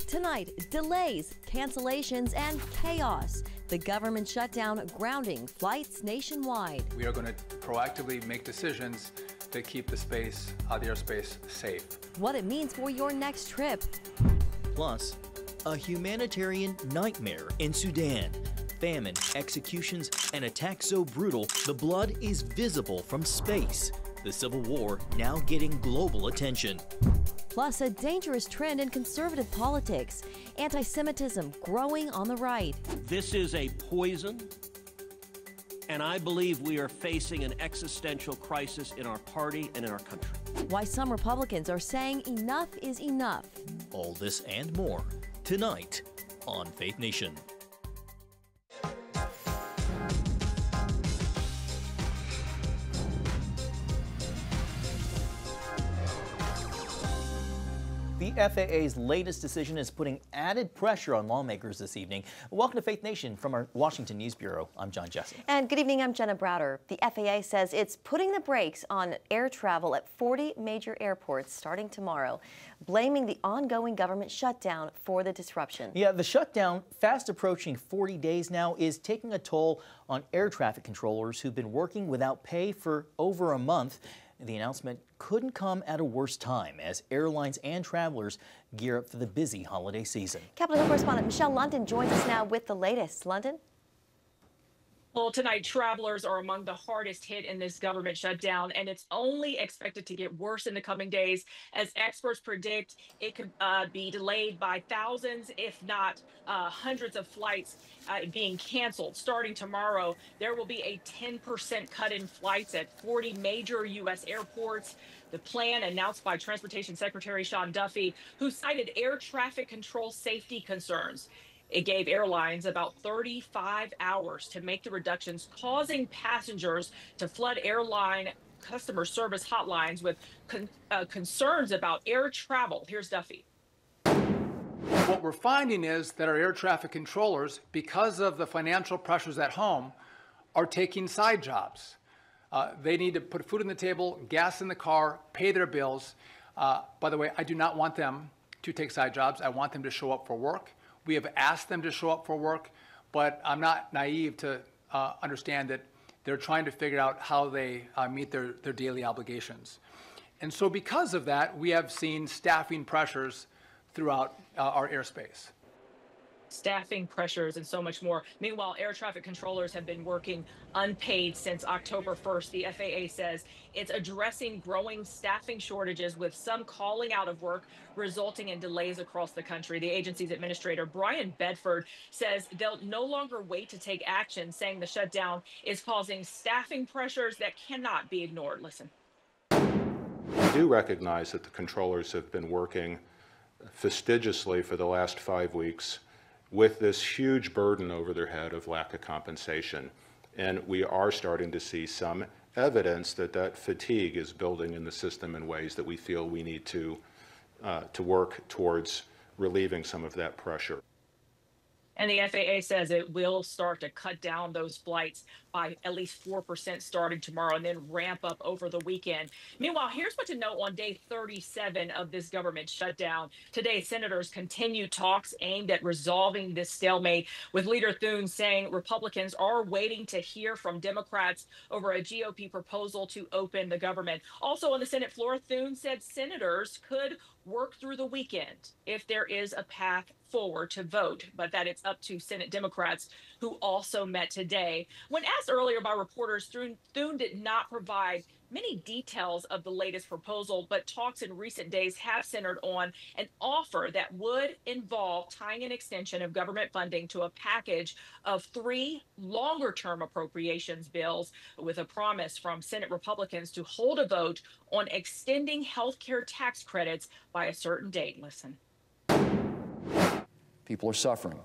Tonight, delays, cancellations, and chaos. The government shutdown grounding flights nationwide. We are going to proactively make decisions to keep the airspace safe. What it means for your next trip. Plus, a humanitarian nightmare in Sudan. Famine, executions, and attacks so brutal, the blood is visible from space. The civil war now getting global attention. Plus, a dangerous trend in conservative politics. Anti-Semitism growing on the right. This is a poison, and I believe we are facing an existential crisis in our party and in our country. Why some Republicans are saying enough is enough. All this and more tonight on Faith Nation. The FAA's latest decision is putting added pressure on lawmakers this evening. Welcome to Faith Nation from our Washington News Bureau. I'm John Jesse. And good evening, I'm Jenna Browder. The FAA says it's putting the brakes on air travel at 40 major airports starting tomorrow, blaming the ongoing government shutdown for the disruption. Yeah, the shutdown, fast approaching 40 days now, is taking a toll on air traffic controllers who've been working without pay for over a month. The announcement couldn't come at a worse time as airlines and travelers gear up for the busy holiday season. Capitol Hill correspondent Michelle London joins us now with the latest. London? Well, tonight, travelers are among the hardest hit in this government shutdown, and it's only expected to get worse in the coming days. As experts predict, it could be delayed by thousands, if not hundreds of flights being canceled. Starting tomorrow, there will be a 10% cut in flights at 40 major U.S. airports. The plan announced by Transportation Secretary Sean Duffy, who cited air traffic control safety concerns. It gave airlines about 35 hours to make the reductions, causing passengers to flood airline customer service hotlines with concerns about air travel. Here's Duffy. What we're finding is that our air traffic controllers, because of the financial pressures at home, are taking side jobs. They need to put food on the table, gas in the car, pay their bills. By the way, I do not want them to take side jobs. I want them to show up for work. We have asked them to show up for work, but I'm not naive to understand that they're trying to figure out how they meet their daily obligations. And so because of that, we have seen staffing pressures throughout our airspace. Staffing pressures and so much more. Meanwhile, air traffic controllers have been working unpaid since October 1st. The FAA says it's addressing growing staffing shortages, with some calling out of work, resulting in delays across the country. The agency's administrator, Brian Bedford, says they'll no longer wait to take action, saying the shutdown is causing staffing pressures that cannot be ignored. Listen. We do recognize that the controllers have been working fastidiously for the last 5 weeks with this huge burden over their head of lack of compensation. And we are starting to see some evidence that that fatigue is building in the system in ways that we feel we need to work towards relieving some of that pressure. And the FAA says it will start to cut down those flights by at least 4% starting tomorrow and then ramp up over the weekend. Meanwhile, here's what to know on day 37 of this government shutdown. Today, senators continue talks aimed at resolving this stalemate, with Leader Thune saying Republicans are waiting to hear from Democrats over a GOP proposal to open the government. Also on the Senate floor, Thune said senators could work through the weekend if there is a path forward to vote, but that it's up to Senate Democrats, who also met today. When asked earlier by reporters, Thune did not provide many details of the latest proposal, but talks in recent days have centered on an offer that would involve tying an extension of government funding to a package of 3 longer-term appropriations bills, with a promise from Senate Republicans to hold a vote on extending health care tax credits by a certain date. Listen. People are suffering,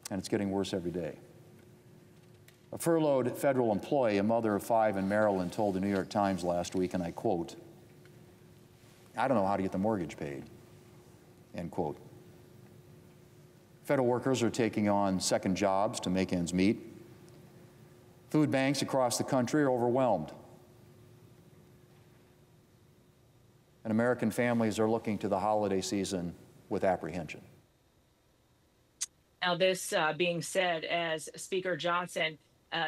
and it's getting worse every day. A furloughed federal employee, a mother of 5 in Maryland, told the New York Times last week, and I quote, "I don't know how to get the mortgage paid," end quote. Federal workers are taking on second jobs to make ends meet. Food banks across the country are overwhelmed. And American families are looking to the holiday season with apprehension. Now, this being said, as Speaker Johnson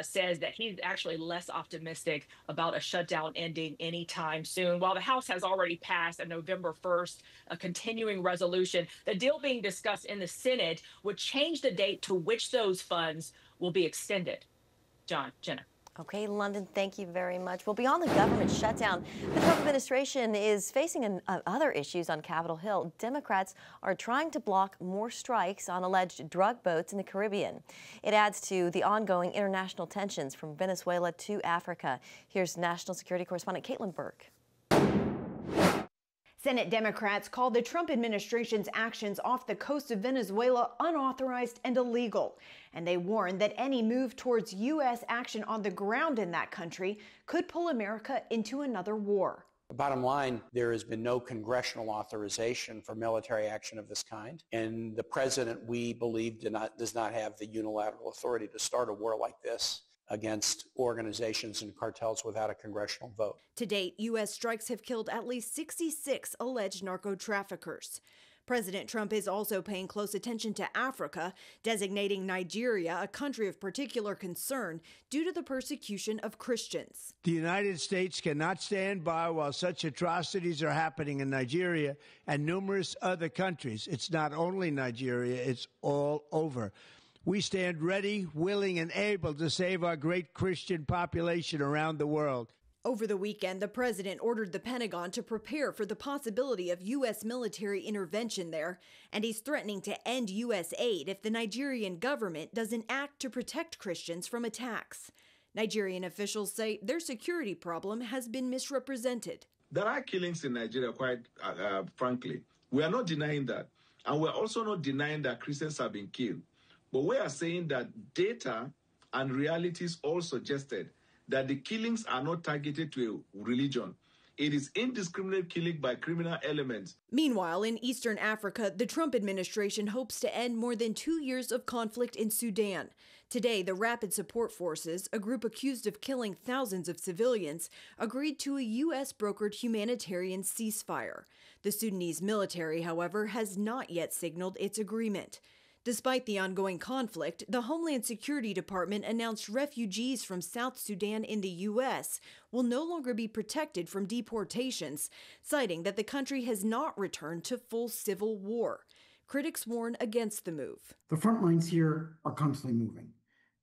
says that he's actually less optimistic about a shutdown ending anytime soon. While the House has already passed on November 1st a continuing resolution, the deal being discussed in the Senate would change the date to which those funds will be extended. Jenna. Okay, London, thank you very much. Well, beyond the government shutdown, the Trump administration is facing other issues on Capitol Hill. Democrats are trying to block more strikes on alleged drug boats in the Caribbean. It adds to the ongoing international tensions from Venezuela to Africa. Here's national security correspondent Caitlin Burke. Senate Democrats called the Trump administration's actions off the coast of Venezuela unauthorized and illegal. And they warned that any move towards U.S. action on the ground in that country could pull America into another war. Bottom line, there has been no congressional authorization for military action of this kind. And the president, we believe, does not have the unilateral authority to start a war like this against organizations and cartels without a congressional vote. To date, U.S. strikes have killed at least 66 alleged narco-traffickers. President Trump is also paying close attention to Africa, designating Nigeria a country of particular concern due to the persecution of Christians. The United States cannot stand by while such atrocities are happening in Nigeria and numerous other countries. It's not only Nigeria, it's all over. We stand ready, willing, and able to save our great Christian population around the world. Over the weekend, the president ordered the Pentagon to prepare for the possibility of U.S. military intervention there, and he's threatening to end U.S. aid if the Nigerian government doesn't act to protect Christians from attacks. Nigerian officials say their security problem has been misrepresented. There are killings in Nigeria, quite frankly. We are not denying that. And we're also not denying that Christians have been killed. But we are saying that data and realities all suggested that the killings are not targeted to a religion. It is indiscriminate killing by criminal elements. Meanwhile, in Eastern Africa, the Trump administration hopes to end more than 2 years of conflict in Sudan. Today, the Rapid Support Forces, a group accused of killing thousands of civilians, agreed to a U.S.-brokered humanitarian ceasefire. The Sudanese military, however, has not yet signaled its agreement. Despite the ongoing conflict, the Homeland Security Department announced refugees from South Sudan in the U.S. will no longer be protected from deportations, citing that the country has not returned to full civil war. Critics warn against the move. The front lines here are constantly moving,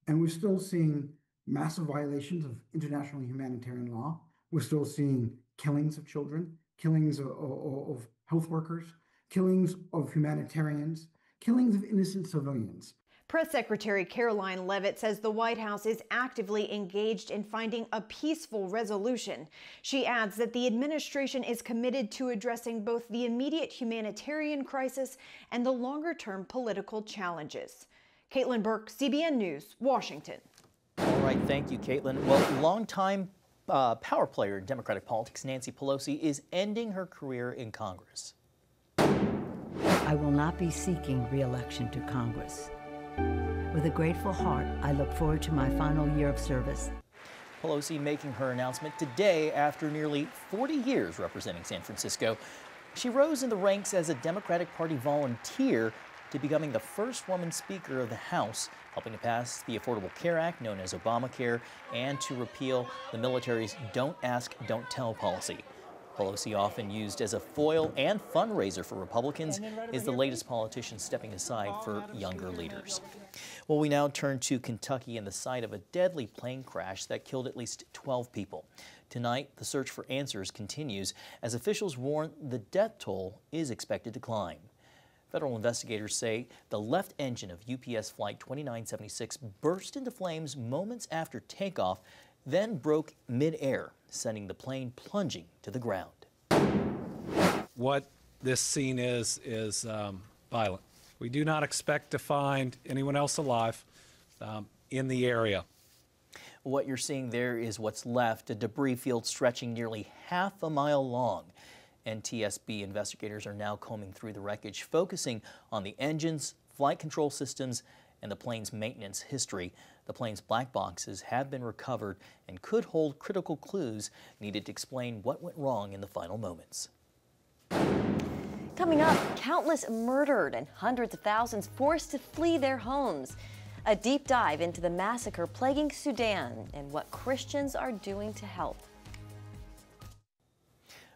and we're still seeing massive violations of international humanitarian law. We're still seeing killings of children, killings of health workers, killings of humanitarians, killings of innocent civilians. Press Secretary Caroline Leavitt says the White House is actively engaged in finding a peaceful resolution. She adds that the administration is committed to addressing both the immediate humanitarian crisis and the longer-term political challenges. Caitlin Burke, CBN News, Washington. All right, thank you, Caitlin. Well, longtime power player in Democratic politics, Nancy Pelosi, is ending her career in Congress. I will not be seeking re-election to Congress. With a grateful heart, I look forward to my final year of service. Pelosi making her announcement today after nearly 40 years representing San Francisco. She rose in the ranks as a Democratic Party volunteer to becoming the first woman Speaker of the House, helping to pass the Affordable Care Act, known as Obamacare, and to repeal the military's Don't Ask, Don't Tell policy. Pelosi, often used as a foil and fundraiser for Republicans, is the latest politician stepping aside for younger leaders. Well, we now turn to Kentucky and the site of a deadly plane crash that killed at least 12 people. Tonight, the search for answers continues as officials warn the death toll is expected to climb. Federal investigators say the left engine of UPS Flight 2976 burst into flames moments after takeoff, then broke mid-air, sending the plane plunging to the ground. What this scene is violent. We do not expect to find anyone else alive in the area. What you're seeing there is what's left, a debris field stretching nearly half a mile long. NTSB investigators are now combing through the wreckage, focusing on the engines, flight control systems, and the plane's maintenance history. The plane's black boxes have been recovered and could hold critical clues needed to explain what went wrong in the final moments. Coming up, countless murdered and hundreds of thousands forced to flee their homes. A deep dive into the massacre plaguing Sudan and what Christians are doing to help.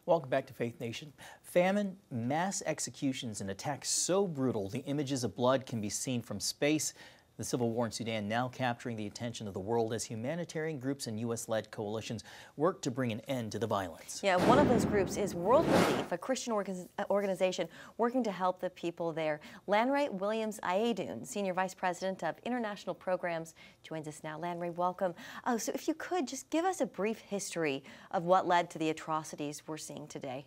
Welcome back to Faith Nation. Famine, mass executions, and attacks so brutal the images of blood can be seen from space. The civil war in Sudan now capturing the attention of the world as humanitarian groups and U.S.-led coalitions work to bring an end to the violence. Yeah, one of those groups is World Relief, a Christian organization working to help the people there. Lanray Williams-Ayedoun, Senior Vice President of International Programs, joins us now. Lanray, welcome. So if you could, just give us a brief history of what led to the atrocities we're seeing today.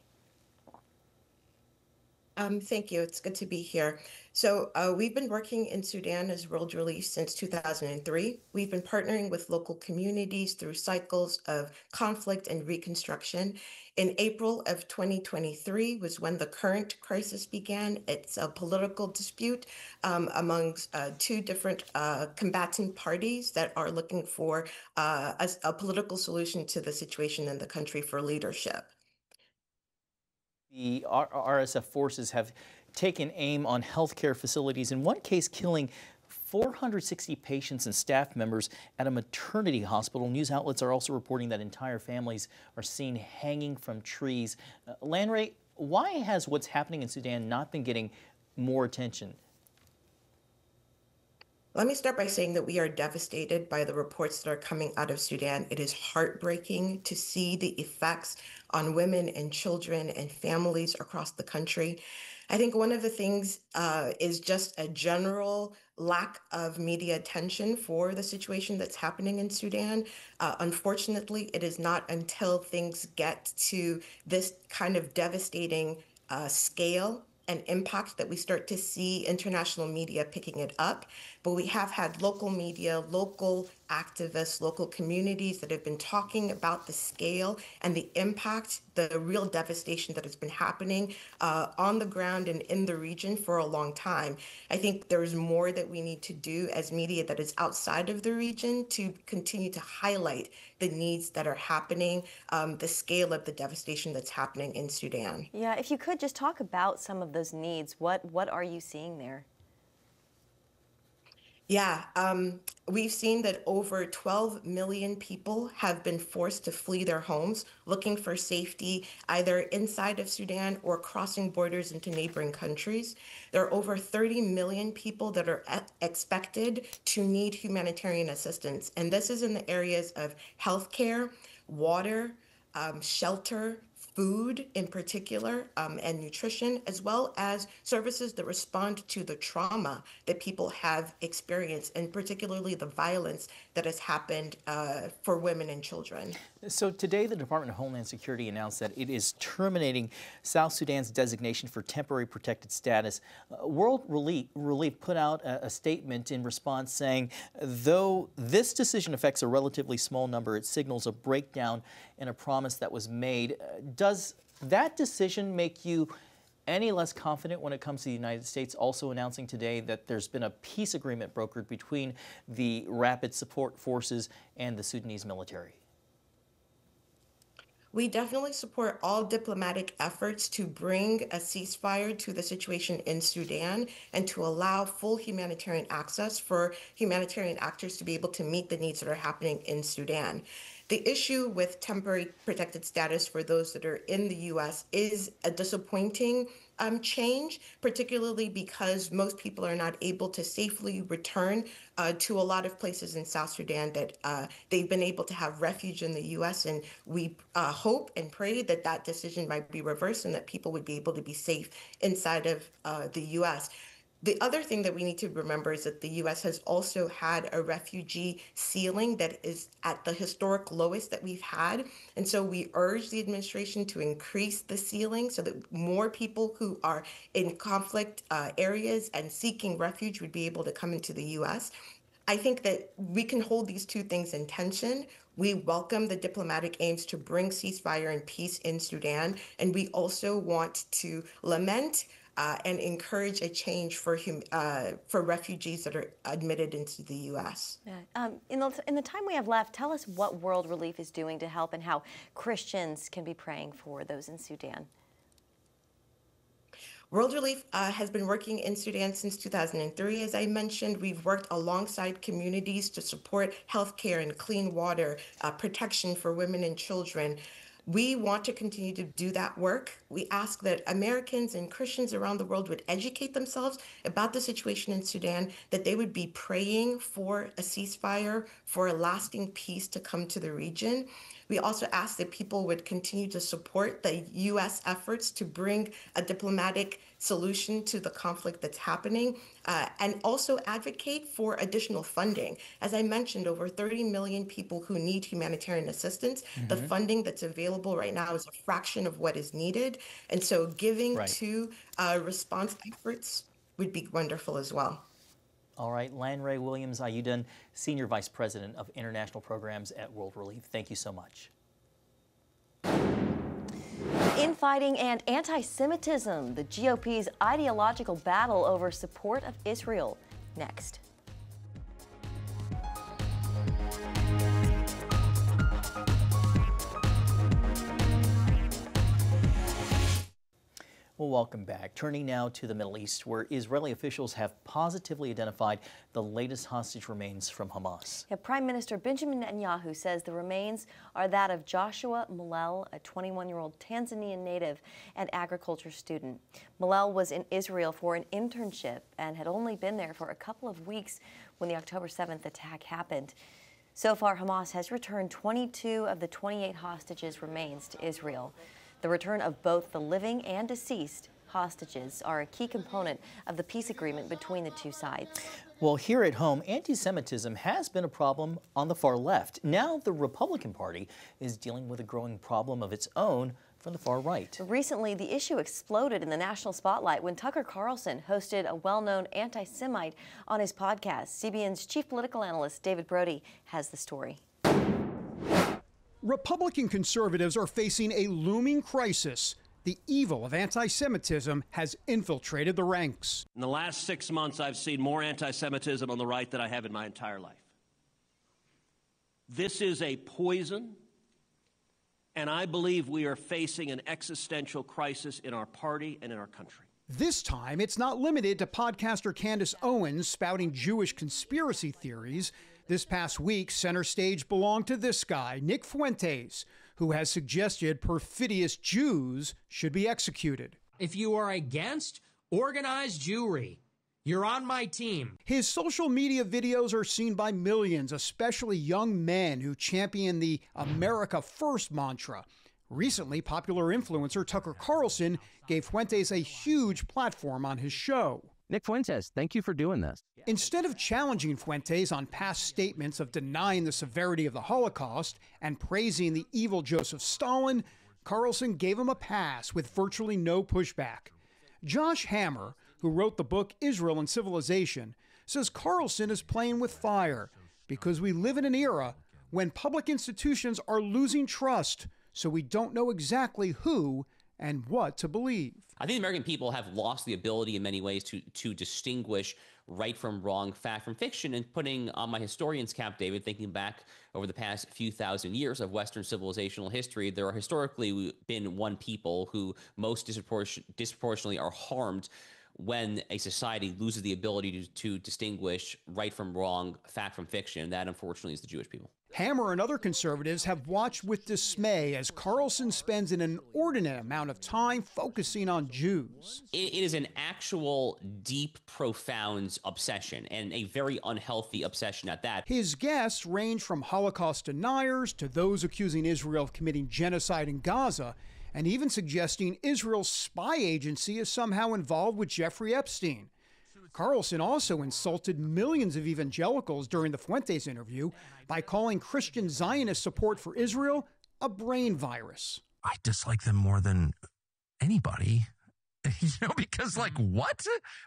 Thank you. It's good to be here. So we've been working in Sudan as World Relief since 2003. We've been partnering with local communities through cycles of conflict and reconstruction. In April of 2023 was when the current crisis began. It's a political dispute amongst two different combatant parties that are looking for a political solution to the situation in the country for leadership. The RSF forces have taken aim on healthcare facilities, in one case killing 460 patients and staff members at a maternity hospital. News outlets are also reporting that entire families are seen hanging from trees. Lanray, why has what's happening in Sudan not been getting more attention? Let me start by saying that we are devastated by the reports that are coming out of Sudan. It is heartbreaking to see the effects on women and children and families across the country. I think one of the things is just a general lack of media attention for the situation that's happening in Sudan. Unfortunately, it is not until things get to this kind of devastating scale and impact that we start to see international media picking it up. But we have had local media, local activists, local communities that have been talking about the scale and the impact, the real devastation that has been happening on the ground and in the region for a long time. I think there's more that we need to do as media that is outside of the region to continue to highlight the needs that are happening, the scale of the devastation that's happening in Sudan. Yeah, if you could just talk about some of those needs, what are you seeing there? Yeah, we've seen that over 12 million people have been forced to flee their homes, looking for safety either inside of Sudan or crossing borders into neighboring countries. There are over 30 million people that are expected to need humanitarian assistance. And this is in the areas of healthcare, water, shelter, food in particular, and nutrition, as well as services that respond to the trauma that people have experienced, and particularly the violence that has happened for women and children. So today, the Department of Homeland Security announced that it is terminating South Sudan's designation for temporary protected status. World Relief put out a statement in response saying, though this decision affects a relatively small number, it signals a breakdown in a promise that was made. Does that decision make you any less confident when it comes to the United States also announcing today that there's been a peace agreement brokered between the Rapid Support Forces and the Sudanese military? We definitely support all diplomatic efforts to bring a ceasefire to the situation in Sudan and to allow full humanitarian access for humanitarian actors to be able to meet the needs that are happening in Sudan. The issue with temporary protected status for those that are in the U.S. is a disappointing change, particularly because most people are not able to safely return to a lot of places in South Sudan that they've been able to have refuge in the U.S. And we hope and pray that that decision might be reversed and that people would be able to be safe inside of the U.S. The other thing that we need to remember is that the U.S. has also had a refugee ceiling that is at the historic lowest that we've had. And so we urge the administration to increase the ceiling so that more people who are in conflict areas and seeking refuge would be able to come into the U.S. I think that we can hold these two things in tension. We welcome the diplomatic aims to bring ceasefire and peace in Sudan, and we also want to lament and encourage a change for refugees that are admitted into the U.S. Yeah. In the time we have left, tell us what World Relief is doing to help and how Christians can be praying for those in Sudan. World Relief has been working in Sudan since 2003. As I mentioned, we've worked alongside communities to support healthcare and clean water, protection for women and children. We want to continue to do that work. We ask that Americans and Christians around the world would educate themselves about the situation in Sudan, that they would be praying for a ceasefire, for a lasting peace to come to the region. We also ask that people would continue to support the U.S. efforts to bring a diplomatic solution to the conflict that's happening, and also advocate for additional funding. As I mentioned, over 30 million people who need humanitarian assistance. The funding that's available right now is a fraction of what is needed. And so giving to response efforts would be wonderful as well. All right, Lanray Williams-Ayudan, Senior Vice President of International Programs at World Relief. Thank you so much. Infighting and anti-Semitism, the GOP's ideological battle over support of Israel. Next. Well, welcome back. Turning now to the Middle East, where Israeli officials have positively identified the latest hostage remains from Hamas. Yeah, Prime Minister Benjamin Netanyahu says the remains are that of Joshua Malel, a 21-year-old Tanzanian native and agriculture student. Malel was in Israel for an internship and had only been there for a couple of weeks when the October 7th attack happened. So far, Hamas has returned 22 of the 28 hostages' remains to Israel. The return of both the living and deceased hostages are a key component of the peace agreement between the two sides. Well, here at home, anti-Semitism has been a problem on the far left. Now the Republican Party is dealing with a growing problem of its own from the far right. Recently, the issue exploded in the national spotlight when Tucker Carlson hosted a well-known anti-Semite on his podcast. CBN's chief political analyst David Brody has the story. Republican conservatives are facing a looming crisis. The evil of anti-Semitism has infiltrated the ranks. In the last 6 months, I've seen more anti-Semitism on the right than I have in my entire life. This is a poison, and I believe we are facing an existential crisis in our party and in our country. This time, it's not limited to podcaster Candace Owens spouting Jewish conspiracy theories. This past week, center stage belonged to this guy, Nick Fuentes, who has suggested perfidious Jews should be executed. If you are against organized Jewry, you're on my team. His social media videos are seen by millions, especially young men who champion the America First mantra. Recently, popular influencer Tucker Carlson gave Fuentes a huge platform on his show. Nick Fuentes, thank you for doing this. Instead of challenging Fuentes on past statements of denying the severity of the Holocaust and praising the evil Joseph Stalin, Carlson gave him a pass with virtually no pushback. Josh Hammer, who wrote the book Israel and Civilization, says Carlson is playing with fire because we live in an era when public institutions are losing trust, so we don't know exactly who and what to believe. I think the American people have lost the ability in many ways to distinguish right from wrong, fact from fiction. And putting on my historian's cap, David, thinking back over the past few thousand years of Western civilizational history, there are historically been one people who most disproportionately are harmed when a society loses the ability to distinguish right from wrong, fact from fiction. That, unfortunately, is the Jewish people. Hammer and other conservatives have watched with dismay as Carlson spends an inordinate amount of time focusing on Jews. It is an actual deep, profound obsession, and a very unhealthy obsession at that. His guests range from Holocaust deniers to those accusing Israel of committing genocide in Gaza, and even suggesting Israel's spy agency is somehow involved with Jeffrey Epstein. Carlson also insulted millions of evangelicals during the Fuentes interview by calling Christian Zionist support for Israel a brain virus. I dislike them more than anybody, because what?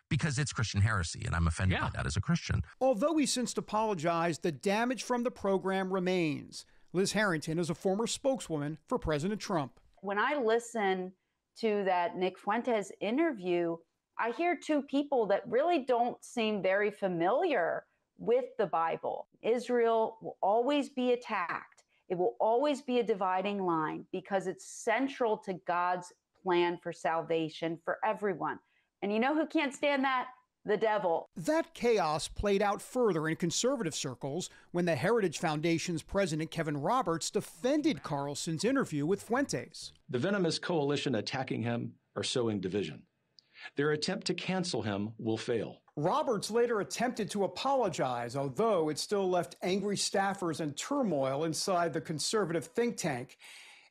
Because it's Christian heresy, and I'm offended by that as a Christian. Although he since apologized, the damage from the program remains. Liz Harrington is a former spokeswoman for President Trump. When I listen to that Nick Fuentes interview, I hear two people that really don't seem very familiar with the Bible. Israel will always be attacked. It will always be a dividing line because it's central to God's plan for salvation for everyone. And you know who can't stand that? The devil. That chaos played out further in conservative circles when the Heritage Foundation's president, Kevin Roberts, defended Carlson's interview with Fuentes. The venomous coalition attacking him are sowing division. Their attempt to cancel him will fail. Roberts later attempted to apologize, although it still left angry staffers and turmoil inside the conservative think tank.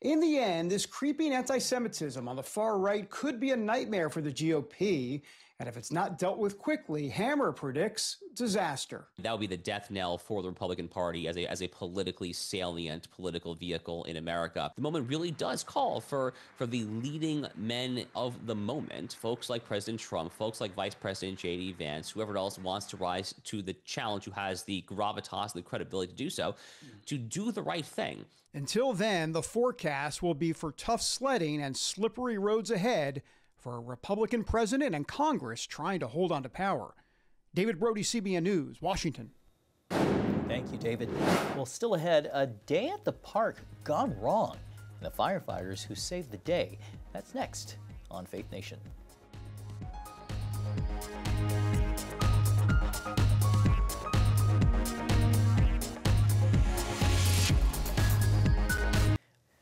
In the end, this creeping anti-Semitism on the far right could be a nightmare for the GOP. And if it's not dealt with quickly, Hammer predicts disaster. That would be the death knell for the Republican Party as a politically salient political vehicle in America. The moment really does call for the leading men of the moment, folks like President Trump, folks like Vice President J.D. Vance, whoever else wants to rise to the challenge, who has the gravitas, the credibility to do so, to do the right thing. Until then, the forecast will be for tough sledding and slippery roads ahead for a Republican president and Congress trying to hold on to power. David Brody, CBN News, Washington. Thank you, David. Well, still ahead, a day at the park gone wrong, and the firefighters who saved the day. That's next on Faith Nation.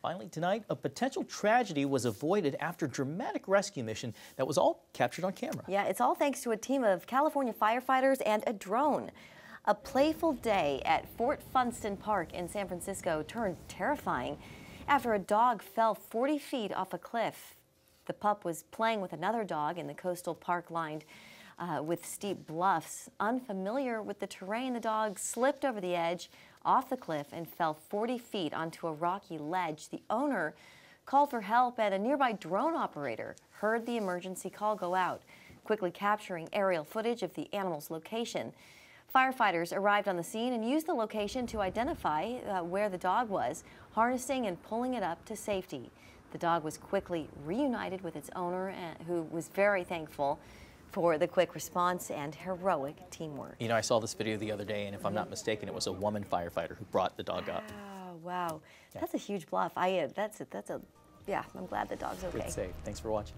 Finally tonight, a potential tragedy was avoided after a dramatic rescue mission that was all captured on camera. Yeah, it's all thanks to a team of California firefighters and a drone. A playful day at Fort Funston Park in San Francisco turned terrifying after a dog fell 40 feet off a cliff. The pup was playing with another dog in the coastal park lined with steep bluffs. Unfamiliar with the terrain, the dog slipped over the edge off the cliff and fell 40 feet onto a rocky ledge. The owner called for help, and a nearby drone operator heard the emergency call go out, quickly capturing aerial footage of the animal's location. Firefighters arrived on the scene and used the location to identify where the dog was, harnessing and pulling it up to safety. The dog was quickly reunited with its owner, who was very thankful for the quick response and heroic teamwork. You know, I saw this video the other day, and if I'm not mistaken, it was a woman firefighter who brought the dog up. Wow. Yeah. That's a huge bluff. Yeah, I'm glad the dog's okay. Good save. Thanks for watching.